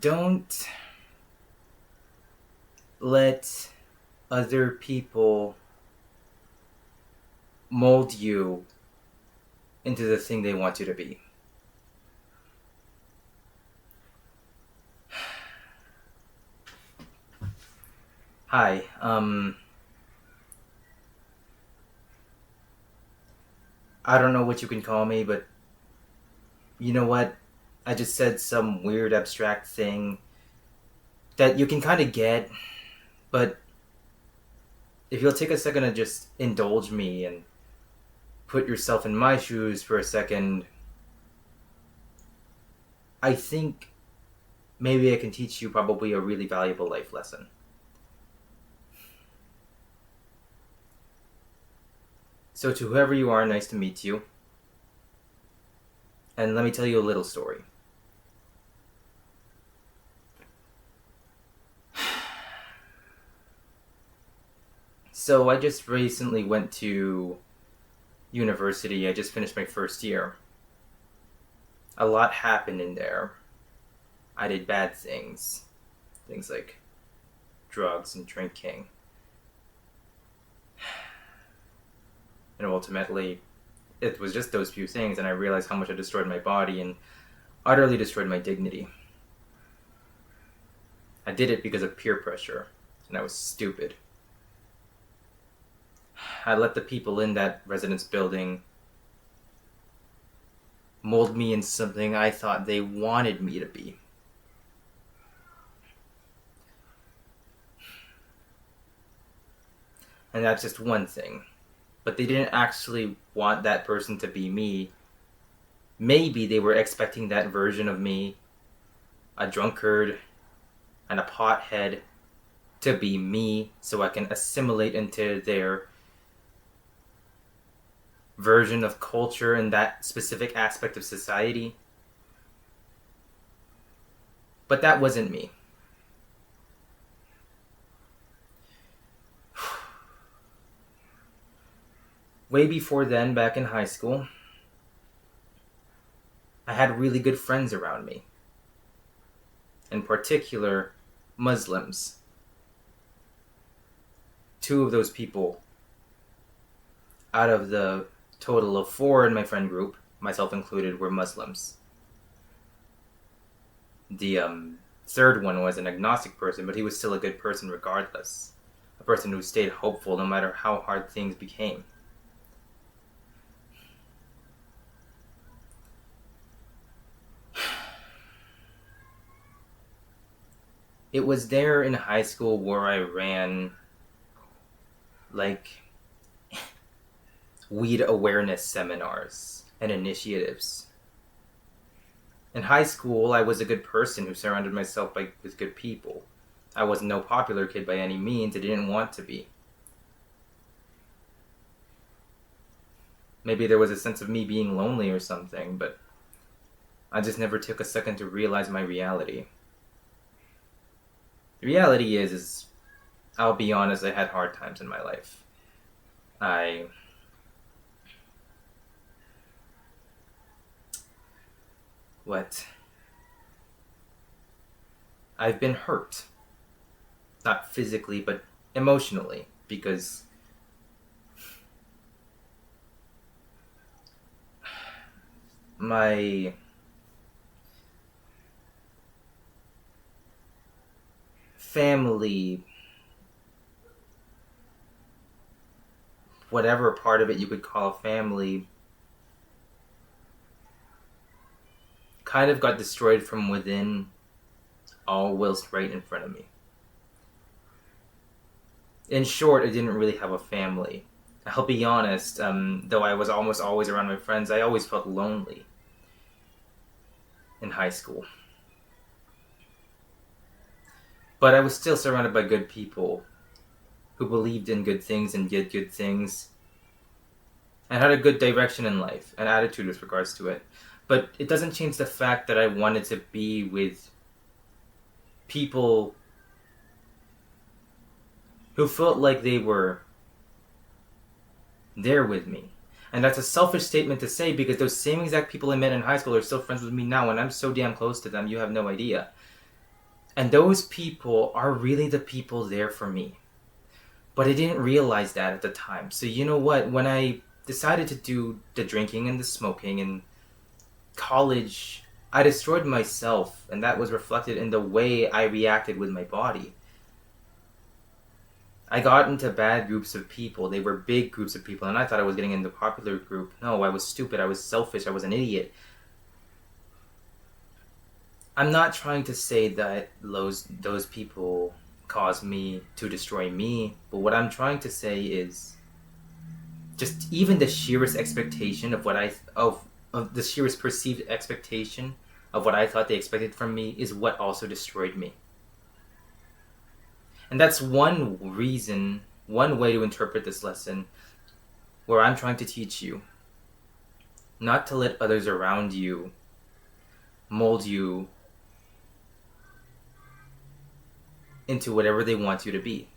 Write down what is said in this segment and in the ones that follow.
Don't let other people mold you into the thing they want you to be. Hi, I don't know what you can call me, but you know what? I just said some weird abstract thing that you can kind of get, but if you'll take a second to just indulge me and put yourself in my shoes for a second, I think maybe I can teach you probably a really valuable life lesson. So, to whoever you are, nice to meet you. And let me tell you a little story. So, I just recently went to university. I just finished my first year. A lot happened in there. I did bad things. Things like drugs and drinking. And ultimately, it was just those few things, and I realized how much I destroyed my body and utterly destroyed my dignity. I did it because of peer pressure, and I was stupid. I let the people in that residence building mold me in something I thought they wanted me to be. And that's just one thing. But they didn't actually want that person to be me. Maybe they were expecting that version of me, a drunkard and a pothead, to be me so I can assimilate into their version of culture and that specific aspect of society. But that wasn't me. Way before then, back in high school, I had really good friends around me. In particular, Muslims. Two of those people, out of the total of 4 in my friend group, myself included, were Muslims. The third one was an agnostic person, but he was still a good person regardless. A person who stayed hopeful no matter how hard things became. It was there in high school where I ran, like, weed awareness seminars and initiatives. In high school, I was a good person who surrounded myself with good people. I was no popular kid by any means. I didn't want to be. Maybe there was a sense of me being lonely or something, but I just never took a second to realize my reality. The reality is, I'll be honest, I had hard times in my life. I've been hurt. Not physically, but emotionally, because my family, whatever part of it you could call family, kind of got destroyed from within, all whilst right in front of me. In short, I didn't really have a family. I'll be honest, though I was almost always around my friends, I always felt lonely in high school. But I was still surrounded by good people who believed in good things and did good things and had a good direction in life and attitude with regards to it. But it doesn't change the fact that I wanted to be with people who felt like they were there with me. And that's a selfish statement to say because those same exact people I met in high school are still friends with me now, and I'm so damn close to them, you have no idea. And those people are really the people there for me. But I didn't realize that at the time. So you know what? When I decided to do the drinking and the smoking in college, I destroyed myself, and that was reflected in the way I reacted with my body. I got into bad groups of people. They were big groups of people, and I thought I was getting into the popular group. No, I was stupid. I was selfish. I was an idiot. I'm not trying to say that those people caused me to destroy me, but what I'm trying to say is just even the sheerest expectation of what of the sheerest perceived expectation of what I thought they expected from me is what also destroyed me. And that's one reason, one way to interpret this lesson, where I'm trying to teach you not to let others around you mold you into whatever they want you to be.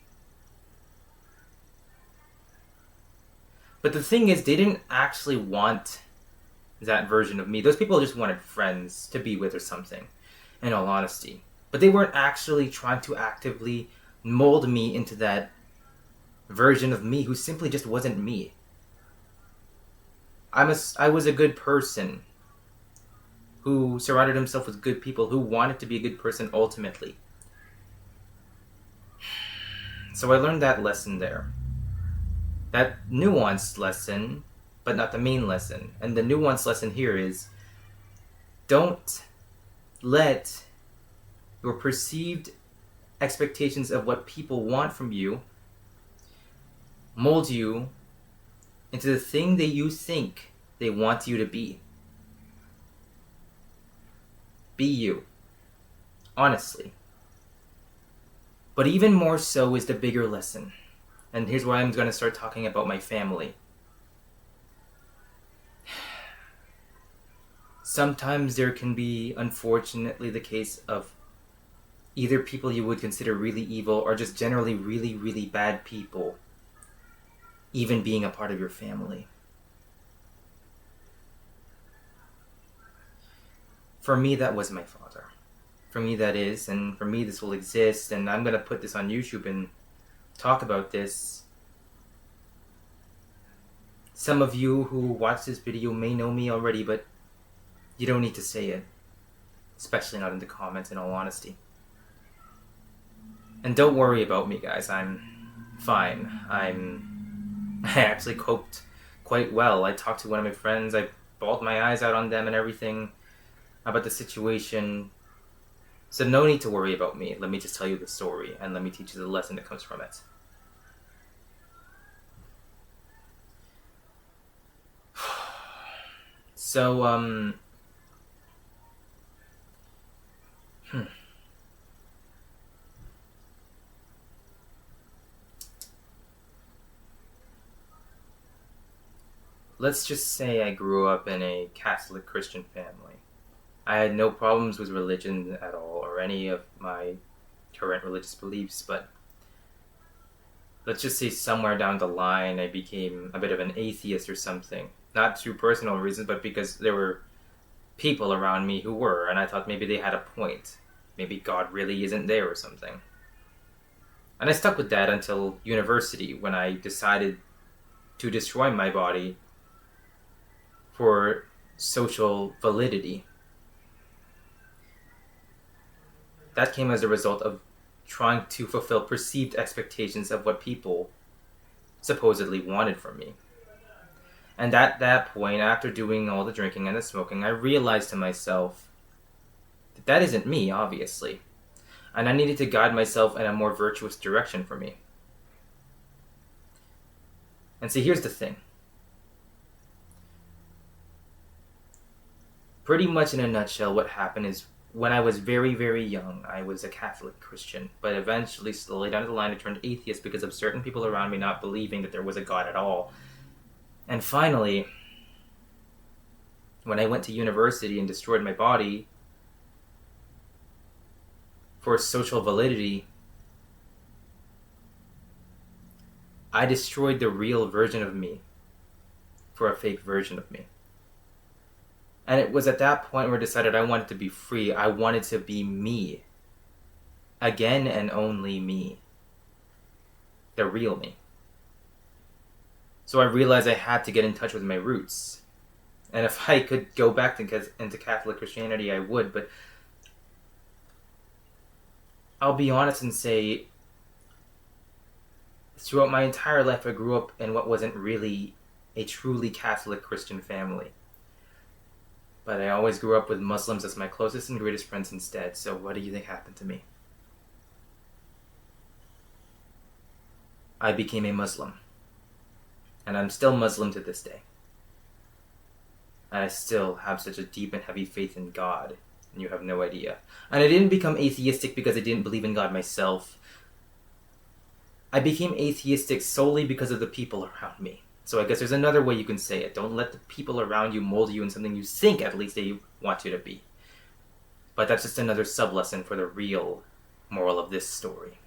But the thing is, they didn't actually want that version of me. Those people just wanted friends to be with or something, in all honesty. But they weren't actually trying to actively mold me into that version of me who simply just wasn't me. I was a good person who surrounded himself with good people, who wanted to be a good person ultimately. So I learned that lesson there. That nuanced lesson, but not the main lesson. And the nuanced lesson here is don't let your perceived expectations of what people want from you mold you into the thing that you think they want you to be. Be you. Honestly. But even more so is the bigger lesson. And here's where I'm going to start talking about my family. Sometimes there can be, unfortunately, the case of either people you would consider really evil or just generally really, really bad people even being a part of your family. For me, that was my father. For me, that is, and for me, this will exist, and I'm going to put this on YouTube and talk about this. Some of you who watch this video may know me already, but you don't need to say it. Especially not in the comments, in all honesty. And don't worry about me, guys. I'm fine. I actually coped quite well. I talked to one of my friends. I bawled my eyes out on them and everything about the situation. So no need to worry about me. Let me just tell you the story, and let me teach you the lesson that comes from it. So, let's just say I grew up in a Catholic Christian family. I had no problems with religion at all, or any of my current religious beliefs, but let's just say somewhere down the line I became a bit of an atheist or something. Not through personal reasons, but because there were people around me who were, and I thought maybe they had a point. Maybe God really isn't there or something. And I stuck with that until university, when I decided to destroy my body for social validity. That came as a result of trying to fulfill perceived expectations of what people supposedly wanted from me. And at that point, after doing all the drinking and the smoking, I realized to myself that that isn't me, obviously. And I needed to guide myself in a more virtuous direction for me. And see, here's the thing. Pretty much in a nutshell, what happened is when I was very, very young, I was a Catholic Christian. But eventually, slowly down the line, I turned atheist because of certain people around me not believing that there was a God at all. And finally, when I went to university and destroyed my body for social validity, I destroyed the real version of me for a fake version of me. And it was at that point where I decided I wanted to be free. I wanted to be me. again and only me, the real me. So I realized I had to get in touch with my roots. And if I could go back into Catholic Christianity, I would. But I'll be honest and say, throughout my entire life, I grew up in what wasn't really a truly Catholic Christian family. But I always grew up with Muslims as my closest and greatest friends instead. So what do you think happened to me? I became a Muslim. And I'm still Muslim to this day. And I still have such a deep and heavy faith in God. And you have no idea. And I didn't become atheistic because I didn't believe in God myself. I became atheistic solely because of the people around me. So I guess there's another way you can say it. Don't let the people around you mold you in something you think at least they want you to be. But that's just another sub-lesson for the real moral of this story.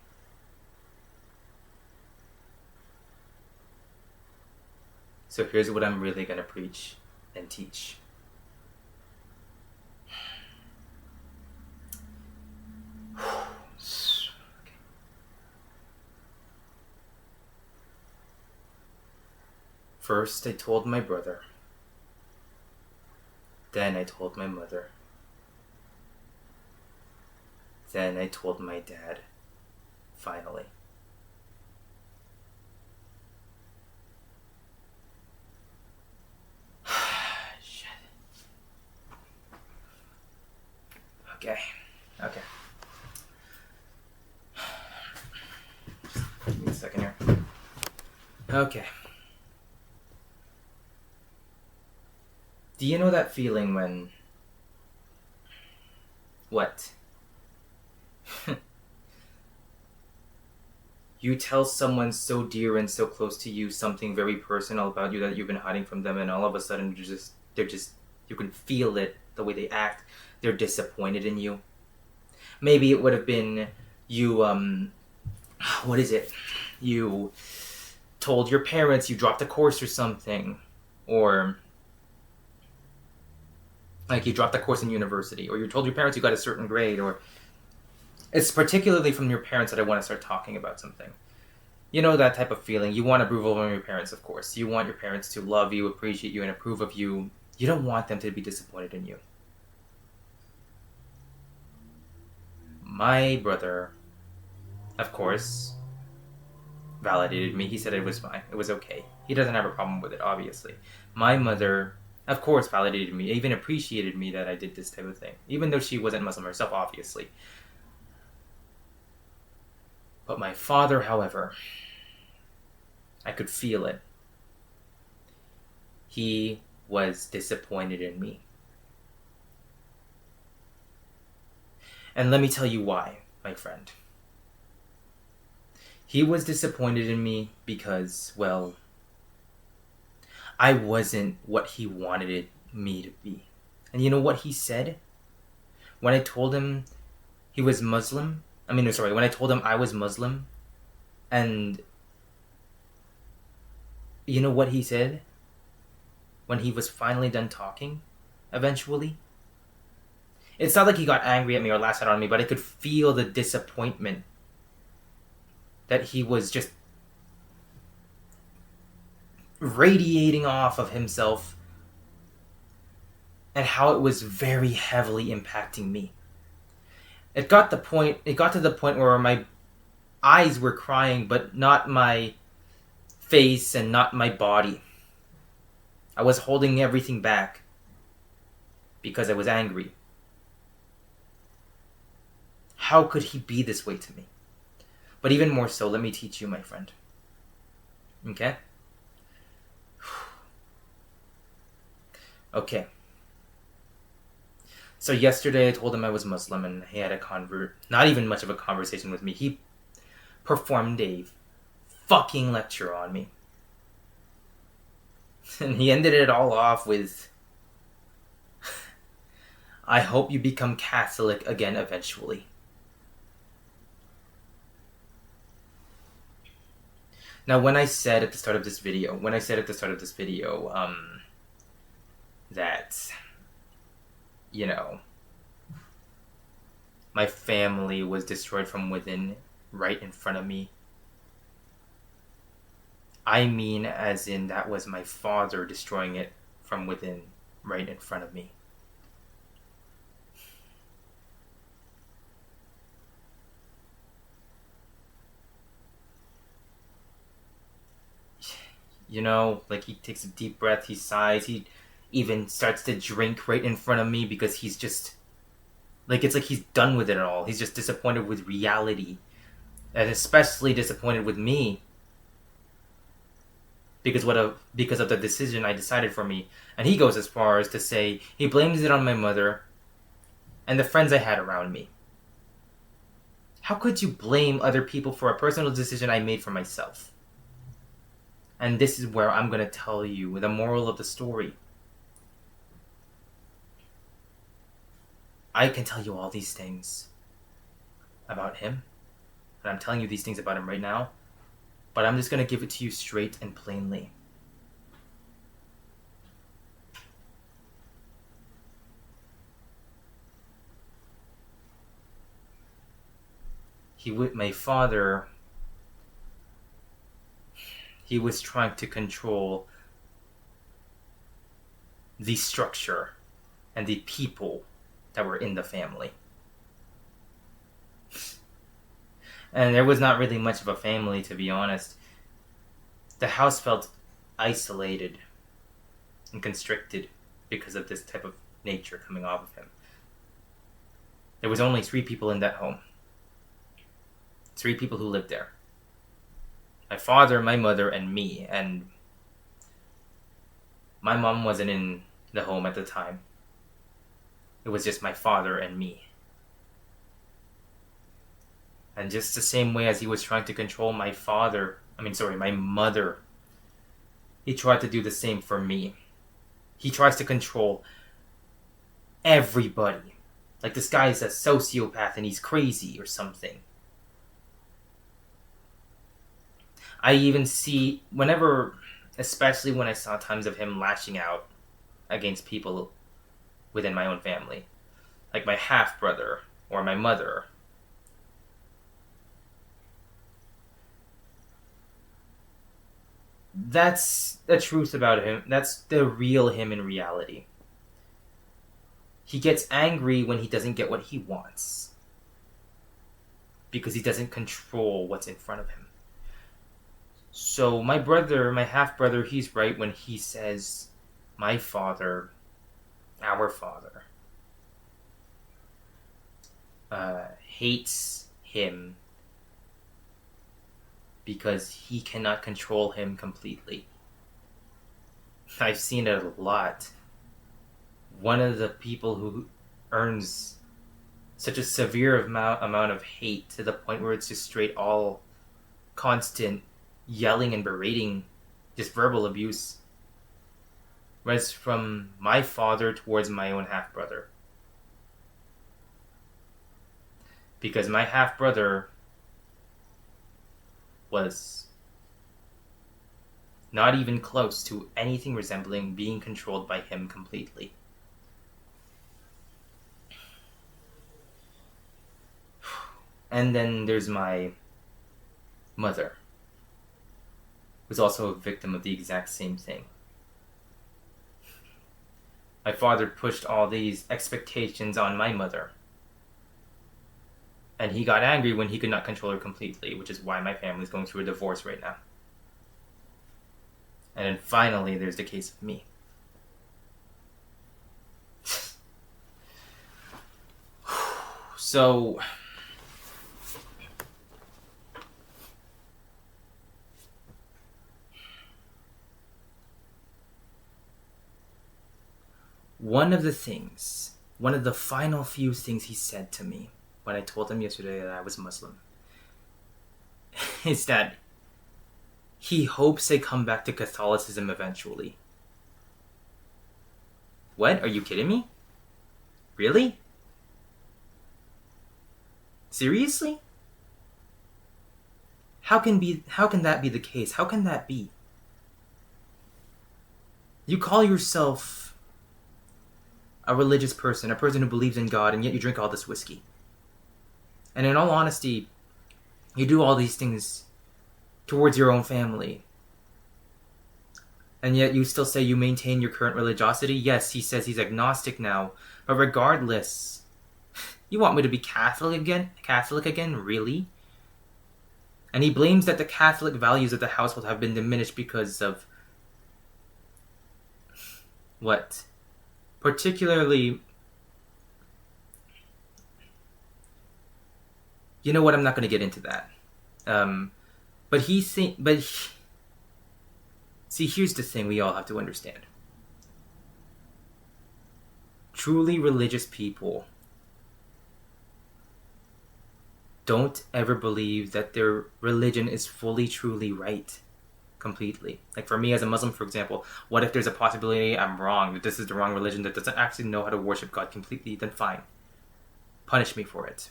So here's what I'm really going to preach and teach. First, I told my brother. Then I told my mother. Then I told my dad. Finally. Shit. Okay. Give me a second here. Okay. Do you know that feeling when... What? You tell someone so dear and so close to you something very personal about you that you've been hiding from them, and all of a sudden you can feel it, the way they act. They're disappointed in you. Maybe it would have been you, what is it? You told your parents you dropped a course or something, or like you dropped a course in university, or you told your parents you got a certain grade, or it's particularly from your parents that I want to start talking about something. You know that type of feeling. You want approval from your parents, of course. You want your parents to love you, appreciate you, and approve of you. You don't want them to be disappointed in you. My brother, of course, validated me. He said it was fine. It was okay. He doesn't have a problem with it, obviously. My mother, of course, validated me, even appreciated me that I did this type of thing, even though she wasn't Muslim herself, obviously. But my father, however, I could feel it. He was disappointed in me. And let me tell you why, my friend. He was disappointed in me because, well, I wasn't what he wanted me to be. And you know what he said? When I told him he was Muslim, when I told him I was Muslim, and you know what he said? When he was finally done talking, eventually? It's not like he got angry at me or lashed out on me, but I could feel the disappointment that he was just radiating off of himself, and how it was very heavily impacting me. It got to the point where my eyes were crying, but not my face and not my body. I was holding everything back because I was angry. How could he be this way to me? But even more so, let me teach you, my friend. Okay? Okay. So yesterday I told him I was Muslim, and he had not even much of a conversation with me. He performed a fucking lecture on me. And he ended it all off with, I hope you become Catholic again eventually. Now, when I said at the start of this video, that, my family was destroyed from within right in front of me. I mean, as in that was my father destroying it from within right in front of me. You know, like he takes a deep breath, he sighs, he even starts to drink right in front of me because he's just like it's like he's done with it all. He's just disappointed with reality, and especially disappointed with me because of the decision I decided for me. And he goes as far as to say he blames it on my mother and the friends I had around me. How could you blame other people for a personal decision I made for myself? And this is where I'm going to tell you the moral of the story. I can tell you all these things about him, and I'm telling you these things about him right now, but I'm just going to give it to you straight and plainly. My father, he was trying to control the structure and the people that were in the family. And there was not really much of a family, to be honest. The house felt isolated and constricted because of this type of nature coming off of him. There was only 3 people in that home. 3 people who lived there. My father, my mother, and me. And my mom wasn't in the home at the time. It was just my father and me. And just the same way as he was trying to control my mother, he tried to do the same for me. He tries to control everybody. Like this guy is a sociopath and he's crazy or something. I even see, especially when I saw times of him lashing out against people within my own family, like my half-brother or my mother. That's the truth about him. That's the real him in reality. He gets angry when he doesn't get what he wants, because he doesn't control what's in front of him. So my half-brother, he's right when he says my father, our father, hates him because he cannot control him completely. I've seen it a lot. One of the people who earns such a severe amount of hate to the point where it's just straight all constant yelling and berating, just verbal abuse, was from my father towards my own half-brother. Because my half-brother was not even close to anything resembling being controlled by him completely. And then there's my mother, who's also a victim of the exact same thing. My father pushed all these expectations on my mother, and he got angry when he could not control her completely, which is why my family's going through a divorce right now. And then finally, there's the case of me. So one of the final few things he said to me when I told him yesterday that I was Muslim is that he hopes I come back to Catholicism eventually. What? Are you kidding me? Really? Seriously? How can that be the case? How can that be? You call yourself a religious person, a person who believes in God, and yet you drink all this whiskey. And in all honesty, you do all these things towards your own family. And yet you still say you maintain your current religiosity? Yes, he says he's agnostic now. But regardless, you want me to be Catholic again? Catholic again? Really? And he blames that the Catholic values of the household have been diminished because of what? Particularly, you know what? I'm not going to get into that. See, here's the thing we all have to understand. Truly religious people don't ever believe that their religion is fully, truly right. Completely. Like for me as a Muslim, for example, what if there's a possibility I'm wrong, that this is the wrong religion, that doesn't actually know how to worship God completely? Then fine. Punish me for it.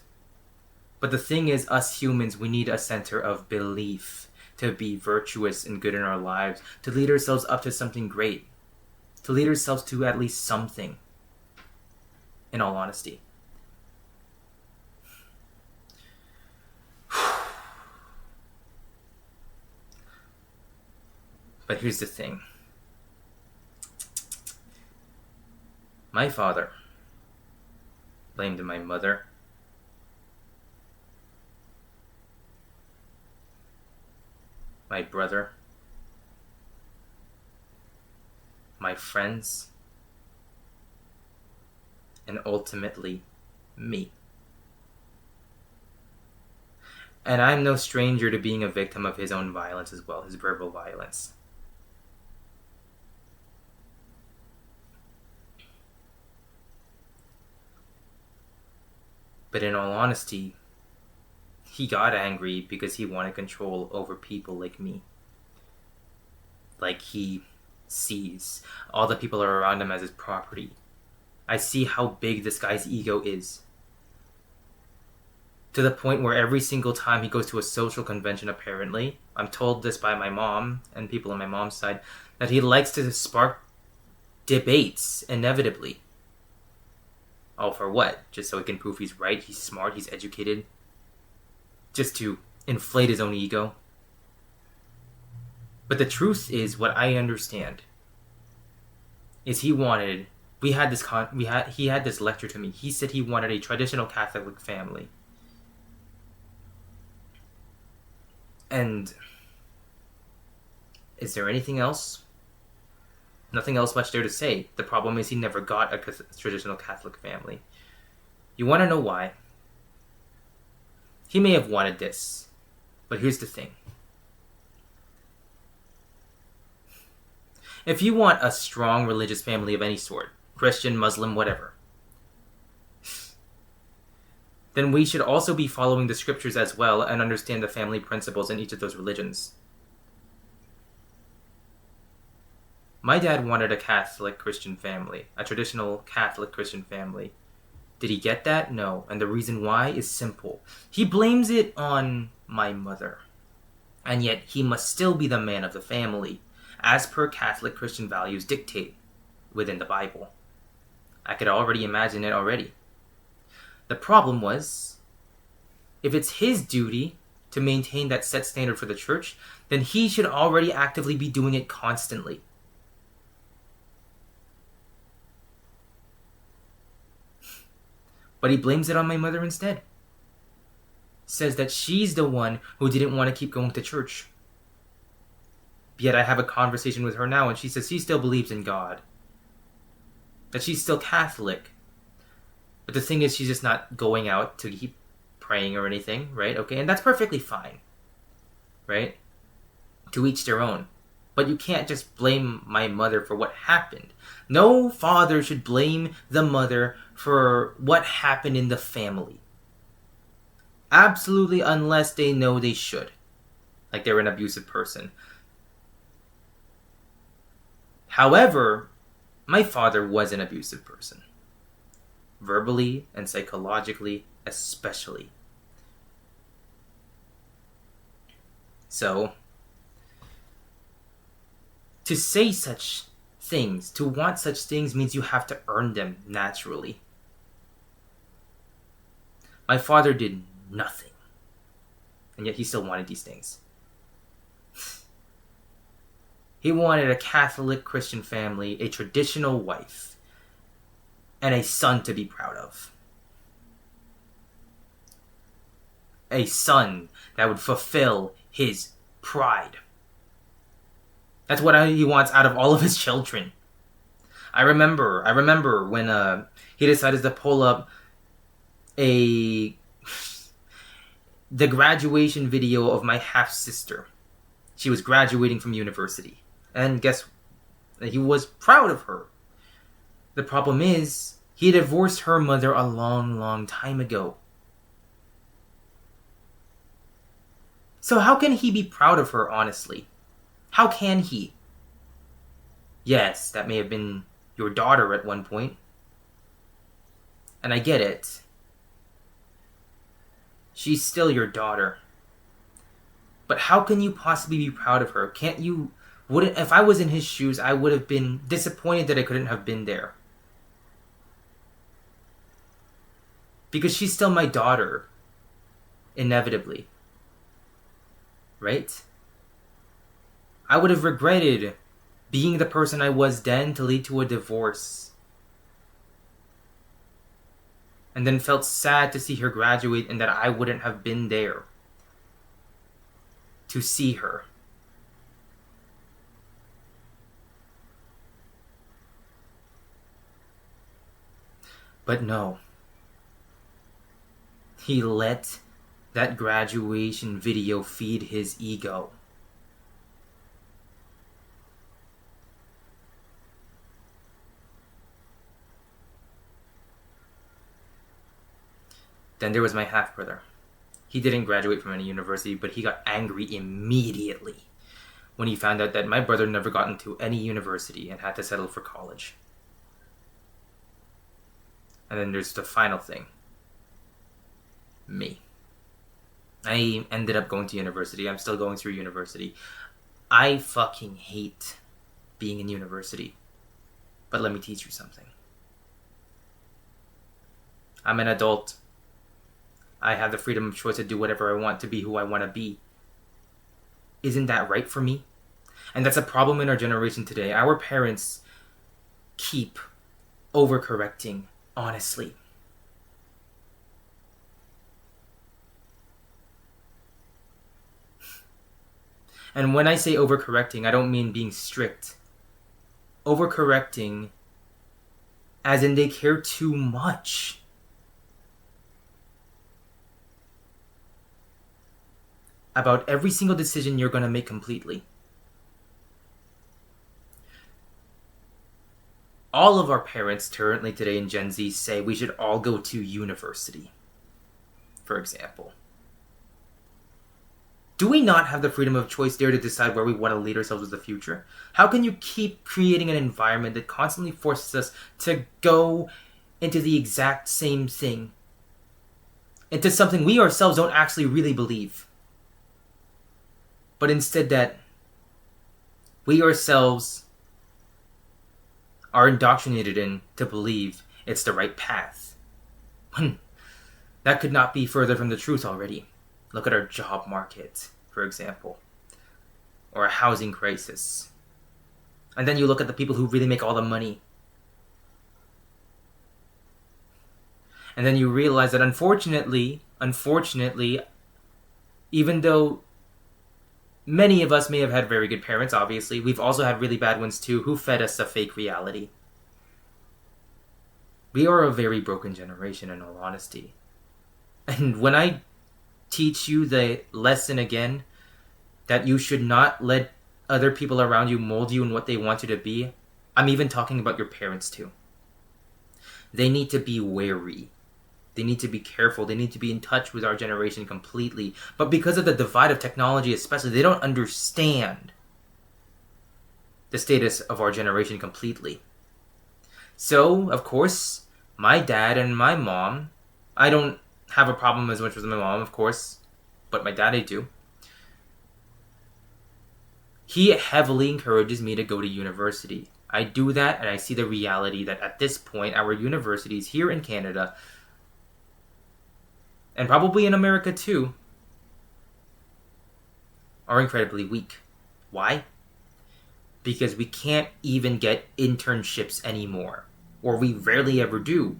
But the thing is, us humans, we need a center of belief to be virtuous and good in our lives, to lead ourselves up to something great, to lead ourselves to at least something, in all honesty. But here's the thing. My father blamed my mother. My brother. My friends. And ultimately, me. And I'm no stranger to being a victim of his own violence as well, his verbal violence. But in all honesty, he got angry because he wanted control over people like me. Like he sees all the people are around him as his property. I see how big this guy's ego is. To the point where every single time he goes to a social convention, apparently, I'm told this by my mom and people on my mom's side, that he likes to spark debates, inevitably. All for what? Just so he can prove he's right, he's smart, he's educated? Just to inflate his own ego? But the truth is, what I understand is he wanted... he had this lecture to me. He said he wanted a traditional Catholic family. And is there anything else? Nothing else much there to say. The problem is he never got a traditional Catholic family. You want to know why? He may have wanted this, but here's the thing. If you want a strong religious family of any sort, Christian, Muslim, whatever, then we should also be following the scriptures as well and understand the family principles in each of those religions. My dad wanted a Catholic Christian family, a traditional Catholic Christian family. Did he get that? No. And the reason why is simple. He blames it on my mother. And yet he must still be the man of the family, as per Catholic Christian values dictate within the Bible. I could already imagine it already. The problem was, if it's his duty to maintain that set standard for the church, then he should already actively be doing it constantly. But he blames it on my mother instead. Says that she's the one who didn't want to keep going to church. Yet I have a conversation with her now and she says she still believes in God. That she's still Catholic. But the thing is, she's just not going out to keep praying or anything, right? Okay, and that's perfectly fine. Right? To each their own. But you can't just blame my mother for what happened. No father should blame the mother for what happened in the family. Absolutely, unless they know they should. Like they're an abusive person. However, my father was an abusive person. Verbally and psychologically, especially. So, to say such things, to want such things, means you have to earn them naturally. My father did nothing. And yet he still wanted these things. He wanted a Catholic Christian family, a traditional wife, and a son to be proud of. A son that would fulfill his pride. That's what he wants out of all of his children. I remember when he decided to pull up the graduation video of my half-sister. She was graduating from university. And guess what? He was proud of her. The problem is, he divorced her mother a long, long time ago. So how can he be proud of her, honestly? How can he? Yes, that may have been your daughter at one point. And I get it. She's still your daughter. But how can you possibly be proud of her? If I was in his shoes, I would have been disappointed that I couldn't have been there. Because she's still my daughter. Inevitably. Right? I would have regretted being the person I was then to lead to a divorce. And then felt sad to see her graduate and that I wouldn't have been there to see her. But no. He let that graduation video feed his ego. Then there was my half-brother. He didn't graduate from any university, but he got angry immediately when he found out that my brother never got into any university and had to settle for college. And then there's the final thing. Me. I ended up going to university. I'm still going through university. I fucking hate being in university. But let me teach you something. I'm an adult. I have the freedom of choice to do whatever I want, to be who I want to be. Isn't that right for me? And that's a problem in our generation today. Our parents keep overcorrecting, honestly. And when I say overcorrecting, I don't mean being strict. Overcorrecting as in they care too much. About every single decision you're going to make completely. All of our parents currently today in Gen Z say we should all go to university, for example. Do we not have the freedom of choice there to decide where we want to lead ourselves as the future? How can you keep creating an environment that constantly forces us to go into the exact same thing? Into something we ourselves don't actually really believe. But instead that we ourselves are indoctrinated in to believe it's the right path. That could not be further from the truth already. Look at our job market, for example. Or a housing crisis. And then you look at the people who really make all the money. And then you realize that unfortunately, even though many of us may have had very good parents, obviously, we've also had really bad ones too, who fed us a fake reality. We are a very broken generation, in all honesty. And when I teach you the lesson again, that you should not let other people around you mold you in what they want you to be, I'm even talking about your parents too. They need to be wary. They need to be careful. They need to be in touch with our generation completely. But because of the divide of technology especially, they don't understand the status of our generation completely. So, of course, my dad and my mom, I don't have a problem as much with my mom, of course, but my dad I do. He heavily encourages me to go to university. I do that, and I see the reality that at this point, our universities here in Canada, and probably in America too, are incredibly weak. Why? Because we can't even get internships anymore, or we rarely ever do,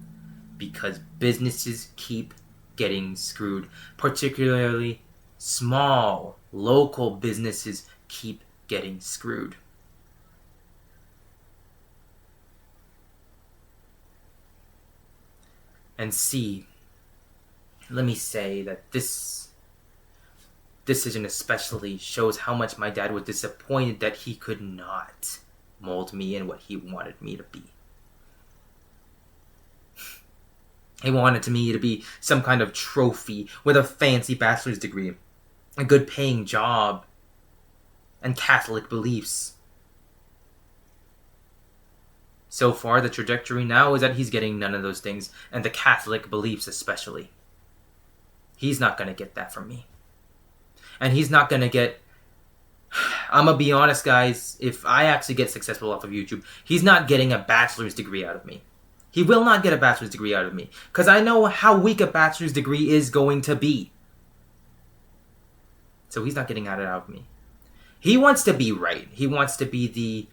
because businesses keep getting screwed. Particularly small, local businesses keep getting screwed. And see, let me say that this decision especially shows how much my dad was disappointed that he could not mold me in what he wanted me to be. He wanted me to be some kind of trophy with a fancy bachelor's degree, a good paying job, and Catholic beliefs. So far, the trajectory now is that he's getting none of those things, and the Catholic beliefs especially. He's not going to get that from me. And he's not going to get... I'm going to be honest, guys. If I actually get successful off of YouTube, he's not getting a bachelor's degree out of me. He will not get a bachelor's degree out of me. Because I know how weak a bachelor's degree is going to be. So he's not getting it out of me. He wants to be right. He wants to be the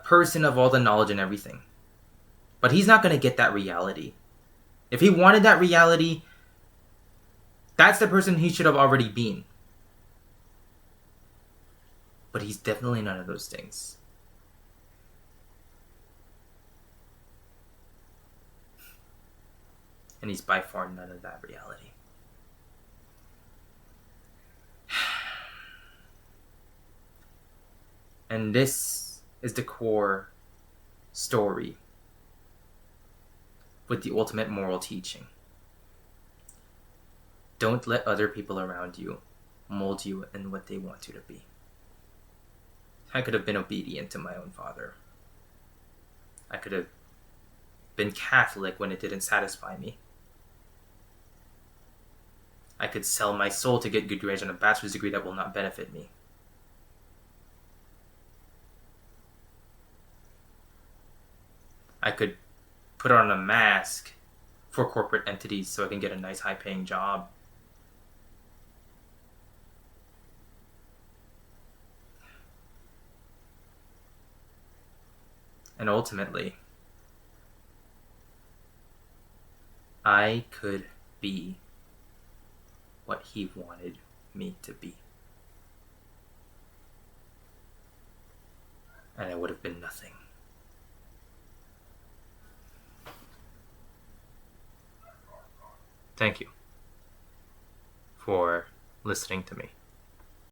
person of all the knowledge and everything. But he's not going to get that reality. If he wanted that reality, that's the person he should have already been. But he's definitely none of those things. And he's by far none of that reality. And this is the core story with the ultimate moral teaching. Don't let other people around you mold you in what they want you to be. I could have been obedient to my own father. I could have been Catholic when it didn't satisfy me. I could sell my soul to get good grades on a bachelor's degree that will not benefit me. I could put on a mask for corporate entities so I can get a nice high-paying job. And ultimately, I could be what he wanted me to be. And I would have been nothing. Thank you for listening to me.